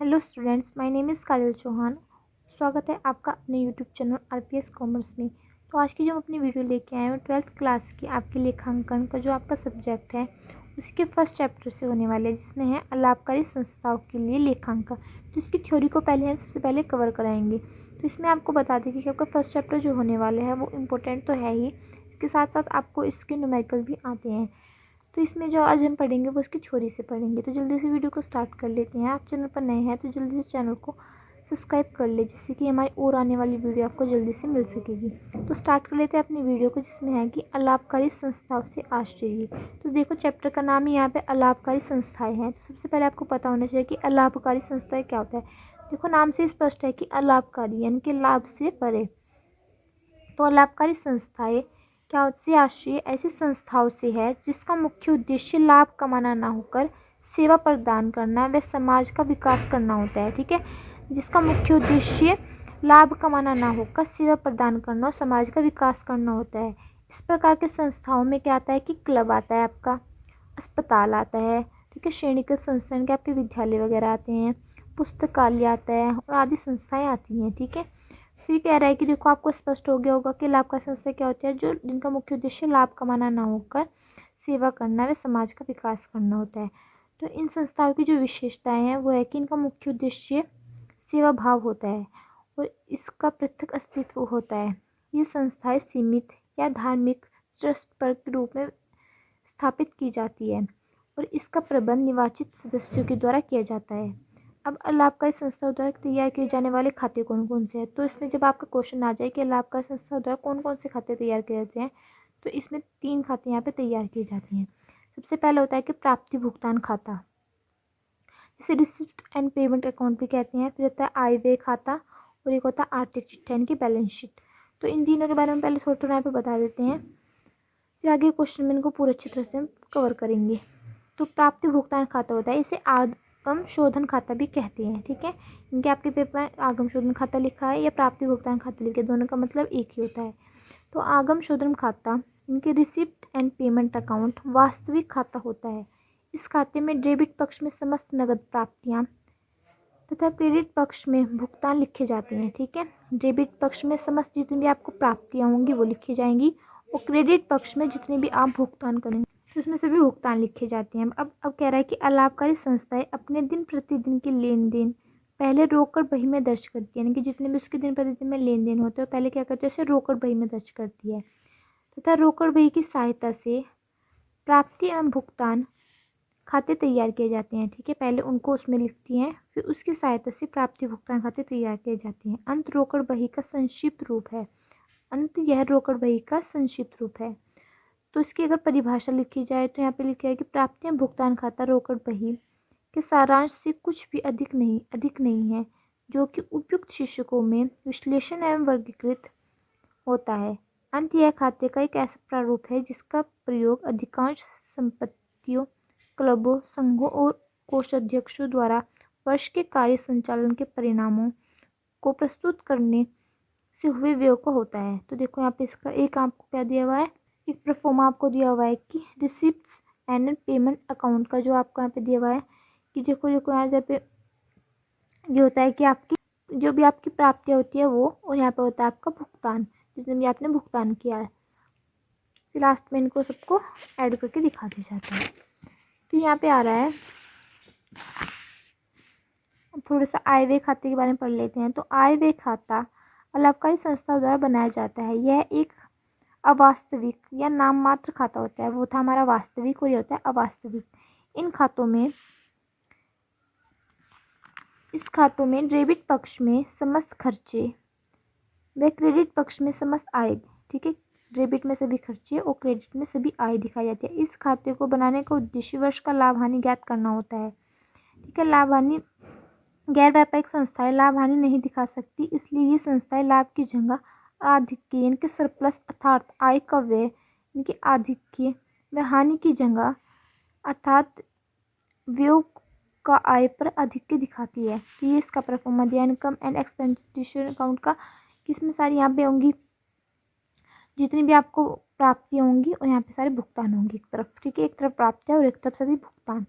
Hello students, my name is Kajal Chauhan. स्वागत है आपका अपने यूट्यूब चैनल आरपीएस कॉमर्स में। तो आज की जो हम अपनी वीडियो लेके आए हैं 12th क्लास की आपके लेखांकन का जो आपका सब्जेक्ट है उसी के फर्स्ट चैप्टर से होने वाले हैं, जिसमें है अलाभकारी संस्थाओं के लिए लेखांकन। तो इसकी थ्योरी को हम सबसे पहले कवर कराएंगे। तो इसमें आपको बता दें कि आपका फर्स्ट चैप्टर जो होने वाला है वो इम्पोर्टेंट तो है ही, इसके साथ साथ आपको इसके न्यूमेरिकल भी आते हैं। तो इसमें जो आज हम पढ़ेंगे वो इसकी थ्योरी से पढ़ेंगे। तो जल्दी से वीडियो को स्टार्ट कर लेते हैं। आप चैनल पर नए हैं तो जल्दी से चैनल को सब्सक्राइब कर ले, जिससे कि हमारी और आने वाली वीडियो आपको जल्दी से मिल सकेगी। तो स्टार्ट कर लेते हैं अपनी वीडियो को, जिसमें है कि अलाभकारी संस्थाओं से आश्चर्य। तो देखो, चैप्टर का नाम ही यहाँ पे अलाभकारी संस्थाएं हैं। तो सबसे पहले आपको पता होना चाहिए कि अलाभकारी संस्थाएं क्या होता है। देखो, नाम से स्पष्ट है कि अलाभकारी यानी कि लाभ से परे। तो अलाभकारी संस्थाएं क्या होती है? आश्रय ऐसी संस्थाओं से है जिसका मुख्य उद्देश्य लाभ कमाना ना होकर सेवा प्रदान करना व समाज का विकास करना होता है। ठीक है, जिसका मुख्य उद्देश्य लाभ कमाना ना होकर सेवा प्रदान करना और समाज का विकास करना होता है। इस प्रकार के संस्थाओं में क्या आता है कि क्लब आता है, आपका अस्पताल आता है, ठीक है, श्रेणीगत संस्थान के आपके विद्यालय वगैरह आते हैं, पुस्तकालय आता है और आदि संस्थाएं आती हैं। ठीक है, फिर कह रहा है कि देखो, आपको स्पष्ट हो गया होगा कि लाभकारी संस्था क्या होती है, जो जिनका मुख्य उद्देश्य लाभ कमाना ना होकर सेवा करना व समाज का विकास करना होता है। तो इन संस्थाओं की जो विशेषताएं हैं वो है कि इनका मुख्य उद्देश्य सेवा भाव होता है और इसका पृथक अस्तित्व होता है। ये संस्थाएं सीमित या धार्मिक ट्रस्ट पर के रूप में स्थापित की जाती है और इसका प्रबंध निर्वाचित सदस्यों के द्वारा किया जाता है। अब लाभकारी संस्थाओं द्वारा तैयार किए जाने वाले खाते कौन कौन से हैं, तो इसमें जब आपका क्वेश्चन आ जाए कि लाभकारी संस्थाओं द्वारा कौन कौन से खाते तैयार किए जाते हैं, तो इसमें 3 खाते यहाँ पे तैयार किए जाते हैं। सबसे पहला होता है कि प्राप्ति भुगतान खाता, जिसे रिसिप्ट एंड पेमेंट अकाउंट भी कहते हैं। फिर होता है आय व्यय खाता और एक होता है आर्थिक चिट्ठा यानी कि बैलेंस शीट। तो इन तीनों के बारे में पहले थोड़ा थोड़ा यहाँ पे बता देते हैं, फिर आगे क्वेश्चन में इनको पूरे अच्छी तरह से हम कवर करेंगे। तो प्राप्ति भुगतान खाता होता है, इसे आगम शोधन खाता भी कहते हैं। ठीक है, इनके आपके पेपर में आगम शोधन खाता लिखा है या प्राप्ति भुगतान खाता लिखा है, दोनों का मतलब एक ही होता है। तो आगम शोधन खाता इनके रिसिप्ट एंड पेमेंट अकाउंट वास्तविक खाता होता है। इस खाते में डेबिट पक्ष में समस्त नगद प्राप्तियां तथा क्रेडिट पक्ष में भुगतान लिखे जाते हैं। ठीक है, डेबिट पक्ष में समस्त जितनी भी आपको प्राप्तियां होंगी वो लिखी जाएंगी और क्रेडिट पक्ष में जितने भी आप भुगतान करेंगे तो उसमें सभी भुगतान लिखे जाते हैं। अब कह रहा है कि अलाभकारी संस्थाएं अपने दिन प्रतिदिन के लेन देन पहले रोकड़ बही में दर्ज करती है, यानी कि जितने भी उसके दिन प्रतिदिन में लेन देन होते हैं पहले क्या करती है, उसे रोकड़ बही में दर्ज करती है तथा रोकड़ बही की सहायता से प्राप्ति एवं भुगतान खाते तैयार किए जाते हैं। ठीक है, पहले उनको उसमें लिखती हैं, फिर उसकी सहायता से प्राप्ति भुगतान खाते तैयार किए जाते हैं। अंत रोकड़ बही का संक्षिप्त रूप है। अंत यह रोकड़ बही का संक्षिप्त रूप है। तो इसकी अगर परिभाषा लिखी जाए तो यहाँ पे लिखा है कि प्राप्तियां भुगतान खाता रोकड़ बही के सारांश से कुछ भी अधिक नहीं है, जो कि उपयुक्त शीर्षकों में विश्लेषण एवं वर्गीकृत होता है। अंत यह खाते का एक ऐसा प्रारूप है जिसका प्रयोग अधिकांश संपत्तियों, क्लबों, संघों और कोषाध्यक्षों द्वारा वर्ष के कार्य संचालन के परिणामों को प्रस्तुत करने से हुए व्यय का होता है। तो देखो, यहाँ पे इसका एक आपको क्या दिया हुआ है, एक प्रोफार्मा आपको दिया हुआ है कि रिसिप्ट्स एंड पेमेंट अकाउंट का जो आपको यहाँ पे दिया हुआ है कि देखो यहाँ पे ये होता है कि आपकी जो भी आपकी प्राप्तियाँ होती है वो, और यहाँ पे होता है आपका भुगतान, जितने भी आपने भुगतान किया है। फिर लास्ट में इनको सबको ऐड करके दिखा दिया जाता है। तो यहाँ पे आ रहा है, थोड़ा सा आय व्यय खाते के बारे में पढ़ लेते हैं। तो आय व्यय खाता अलाभकारी संस्थाओं द्वारा बनाया जाता है। यह एक अवास्तविक या नाम मात्र खाता होता है। वो था हमारा वास्तविक और ये होता है अवास्तविक। इस खातों में डेबिट पक्ष में समस्त खर्चे व क्रेडिट पक्ष में समस्त आय, ठीक है, डेबिट में सभी खर्चे और क्रेडिट में सभी आय दिखाई जाती है। इस खाते को बनाने का उद्देश्य वर्ष का लाभ हानि ज्ञात करना होता है। ठीक है, लाभ हानि गैर व्यापारिक संस्थाएं लाभ हानि नहीं दिखा सकती, इसलिए ये संस्थाएं लाभ की जगह आधिक्य यानी कि सरप्लस अर्थात आय का व्यय यानी कि आधिक्य व हानि की जगह अर्थात व्यय का आय पर आधिक्य दिखाती है। तो ये इसका परफॉर्मा दिया इनकम एंड एक्सपेंडिचर अकाउंट का, किसमें सारी यहाँ पे होंगी जितनी भी आपको प्राप्तियाँ होंगी और यहाँ पे सारे भुगतान होंगी एक तरफ। ठीक है, एक तरफ प्राप्तियाँ और एक तरफ सभी भुगतान।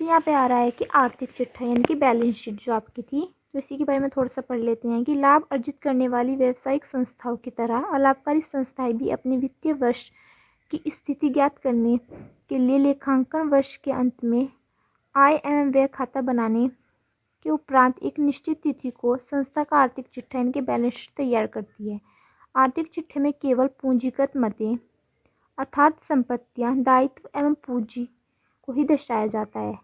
तो यहाँ पे आ रहा है कि आर्थिक चिट्ठा यानी कि बैलेंस शीट जो आपकी थी, तो इसी के बारे में थोड़ा सा पढ़ लेते हैं कि लाभ अर्जित करने वाली व्यवसायिक संस्थाओं की तरह अलाभकारी संस्थाएं भी अपने वित्तीय वर्ष की स्थिति ज्ञात करने के लिए लेखांकन वर्ष के अंत में आय एवं व्यय खाता बनाने के उपरांत एक निश्चित तिथि को संस्था का आर्थिक चिट्ठा यानी कि बैलेंस शीट तैयार करती है। आर्थिक चिट्ठे में केवल पूंजीगत मतें अर्थात संपत्तियां, दायित्व एवं पूंजी को ही दर्शाया जाता है।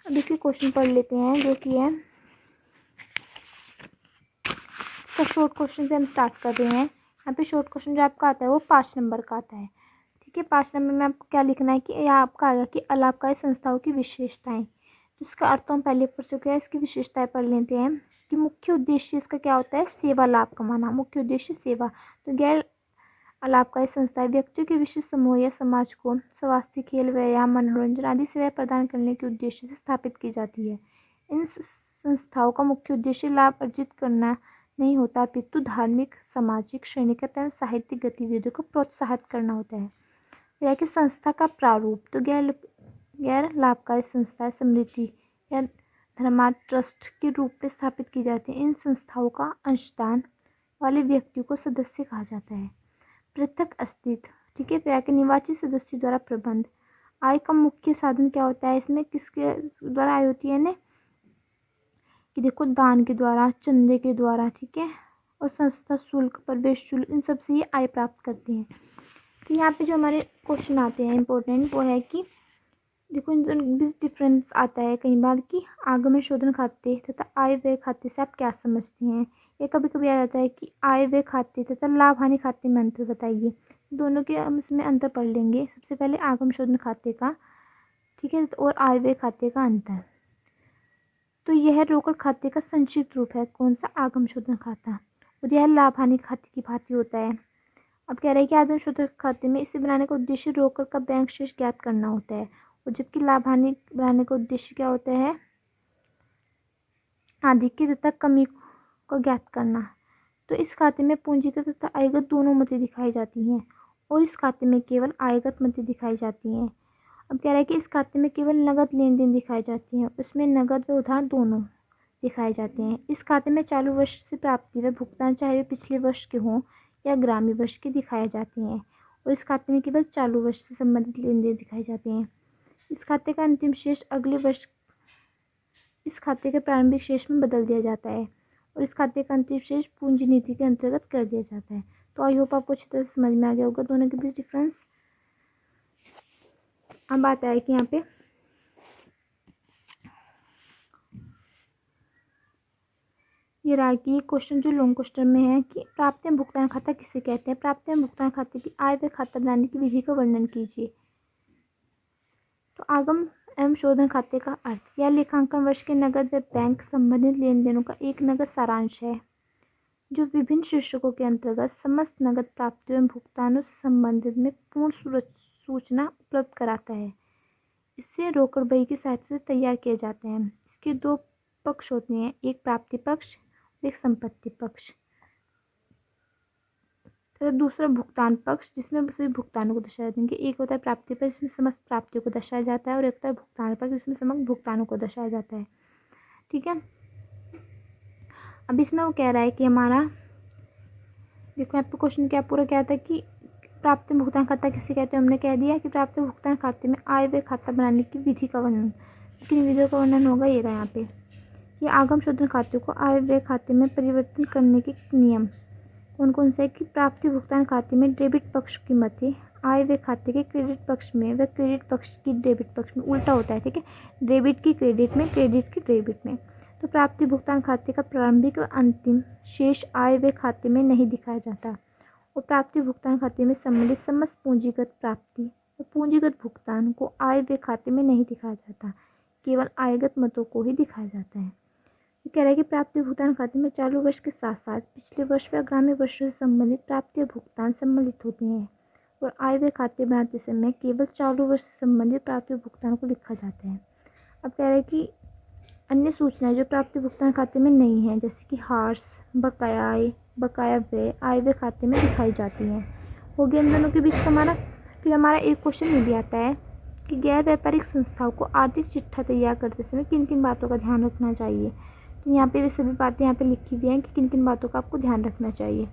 अब इसके क्वेश्चन पढ़ लेते हैं जो कि है तो शॉर्ट क्वेश्चन से हम स्टार्ट कर रहे हैं। यहाँ पे शॉर्ट क्वेश्चन जो आपका आता है वो 5 नंबर का आता है। ठीक है, 5 नंबर में आपको क्या लिखना है कि यह आपका आएगा कि अलाभकारी संस्थाओं की विशेषताएं। तो इसका अर्थ हम पहले पढ़ चुके हैं, इसकी विशेषताएं पढ़ लेते हैं कि मुख्य उद्देश्य इसका क्या होता है, सेवा लाभ कमाना। मुख्य उद्देश्य सेवा। तो गैर अलाभकारी संस्थाएं व्यक्तियों के विशिष्ट समूह या समाज को स्वास्थ्य, खेल, व्यायाम, मनोरंजन आदि सेवाएं प्रदान करने के उद्देश्य से स्थापित की जाती है। इन संस्थाओं का मुख्य उद्देश्य लाभ अर्जित करना नहीं होता, अपितु धार्मिक, सामाजिक, शैक्षणिक एवं साहित्यिक गतिविधियों को प्रोत्साहित करना होता है। यह कि संस्था का प्रारूप। तो गैर लाभकारी संस्थाएं समृद्धि या धर्मार्थ ट्रस्ट के रूप में स्थापित की जाती है। इन संस्थाओं का अंशदान वाले व्यक्तियों को सदस्य कहा जाता है। पृथक अस्तित्व। ठीक है, तो निवासी सदस्यों द्वारा प्रबंध। आय का मुख्य साधन क्या होता है, इसमें किसके द्वारा आय होती है ना, कि देखो दान के द्वारा, चंदे के द्वारा। ठीक है, और संस्था शुल्क, प्रवेश शुल्क, इन सब से ये आय प्राप्त करते हैं। तो यहाँ पे जो हमारे क्वेश्चन आते हैं इंपॉर्टेंट वो है कि देखो इन बीच डिफरेंस आता है कई बार कि आगमन शोधन खाते तथा आय व्यय खाते से आप क्या समझते हैं। या कभी कभी आ जाता है कि आय व्यय खाते तथा लाभ हानि खाते में अंतर बताइए। दोनों के हम इसमें अंतर पढ़ लेंगे। सबसे पहले आगम शोधन खाते का, ठीक है, और आय व्यय खाते का अंतर। तो यह रोकड़ खाते का संक्षिप्त रूप है। कौन सा, आगम शोधन खाता। और यह लाभ हानि खाते की भांति होता है। अब कह रहे हैं कि आगम शोधन खाते में इसे बनाने का उद्देश्य रोकड़ का बैंक शेष ज्ञात करना होता है, और जबकि लाभ हानि बनाने का उद्देश्य क्या होता है, आधिक्य तथा कमी को ज्ञात करना। तो इस खाते में पूंजीगत तथा आयगत दोनों मतें दिखाई जाती हैं, और इस खाते में केवल आयगत मतें दिखाई जाती हैं। अब कह रहा है कि इस खाते में केवल नगद लेन देन दिखाई जाती हैं, उसमें नगद व उधार दोनों दिखाए जाते हैं। इस खाते में चालू वर्ष से प्राप्ति व भुगतान चाहे वे पिछले वर्ष के हों या आगामी वर्ष के दिखाए जाते हैं, और इस खाते में केवल चालू वर्ष से संबंधित लेन देन दिखाए जाते हैं। इस खाते का अंतिम शेष अगले वर्ष इस खाते के प्रारंभिक शेष में बदल दिया जाता है, और इस खाते का अंतिम शेष पूंजी नीति के अंतर्गत कर दिया जाता है। तो आई होप आपको अच्छी तरह से समझ में आ गया होगा दोनों के बीच डिफरेंस। अब बात है कि यहाँ पे ये रहा कि क्वेश्चन जो लॉन्ग क्वेश्चन में है कि प्राप्ति एवं भुगतान खाता किसे कहते हैं। प्राप्ति एवं भुगतान खाते की आय व खाता बनाने की विधि का वर्णन कीजिए। तो आगम एवं शोधन खाते का अर्थ, यह लेखांकन वर्ष के नगद व बैंक संबंधित लेन देनों का एक नगद सारांश है जो विभिन्न शीर्षकों के अंतर्गत समस्त नगद प्राप्तियों एवं भुगतानों से संबंधित में पूर्ण सूचना उपलब्ध कराता है। इससे रोकड़ बही की सहायता से तैयार किए जाते हैं। इसके दो पक्ष होते हैं, एक प्राप्ति पक्ष, एक संपत्ति पक्ष, तथा दूसरा भुगतान पक्ष जिसमें सभी भुगतानों को दर्शाया जाएंगे। एक होता है प्राप्ति पक्ष जिसमें समस्त प्राप्तियों को दर्शाया जाता है, और एक होता है भुगतान पक्ष जिसमें समस्त भुगतानों को दर्शाया जाता है। ठीक है, अब इसमें वो कह रहा है कि हमारा देखो यहाँ पे क्वेश्चन क्या पूरा क्या था कि प्राप्त भुगतान खाता किसे कहते हैं। हमने कह दिया कि प्राप्त भुगतान खाते में आय व खाता बनाने की विधि का वर्णन, किन विधियों का वर्णन होगा ये रहा यहाँ पे। ये आगम शोधन खाते को आय व्यय खाते में परिवर्तन करने के नियम कौन कौन से है कि प्राप्ति भुगतान खाते में डेबिट पक्ष की मतें आय व्यय खाते के क्रेडिट पक्ष में व क्रेडिट पक्ष की डेबिट पक्ष में उल्टा होता है। ठीक है, डेबिट की क्रेडिट में, क्रेडिट की डेबिट में। तो प्राप्ति भुगतान खाते का प्रारंभिक और अंतिम शेष आय व्यय खाते में नहीं दिखाया जाता, और प्राप्ति भुगतान खाते में सम्मिलित समस्त पूंजीगत प्राप्ति और पूंजीगत भुगतान को आय व्यय खाते में नहीं दिखाया जाता, केवल आयगत मतों को ही दिखाया जाता है। ये कह रहा है कि प्राप्ति भुगतान खाते में चालू वर्ष के साथ साथ पिछले वर्ष व आगामी वर्षों से संबंधित प्राप्ति और भुगतान सम्मिलित होते हैं, और आय व्यय खाते बनाते समय केवल चालू वर्ष से संबंधित प्राप्ति और भुगतान को लिखा जाता है। अब कह रहे हैं कि अन्य सूचनाएं जो प्राप्ति भुगतान खाते में नहीं है, जैसे कि हार्स, बकाया आय, बकाया व्यय आय व्यय खाते में दिखाई जाती हैं। हो गया इन दोनों के बीच का हमारा। फिर हमारा एक क्वेश्चन ये भी आता है कि गैर व्यापारिक संस्थाओं को आर्थिक चिट्ठा तैयार करते समय किन किन बातों का ध्यान रखना चाहिए। तो यहाँ पे वे सभी बातें यहाँ पे लिखी हुई हैं कि किन किन बातों का आपको ध्यान रखना चाहिए।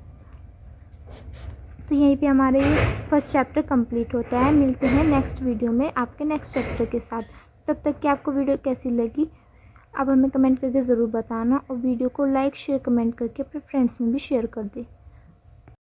तो यहीं पे हमारे फर्स्ट चैप्टर कंप्लीट होता है। मिलते हैं नेक्स्ट वीडियो में आपके नेक्स्ट चैप्टर के साथ। तब तक कि आपको वीडियो कैसी लगी आप हमें कमेंट करके ज़रूर बताना, और वीडियो को लाइक शेयर कमेंट करके अपने फ्रेंड्स में भी शेयर कर दें।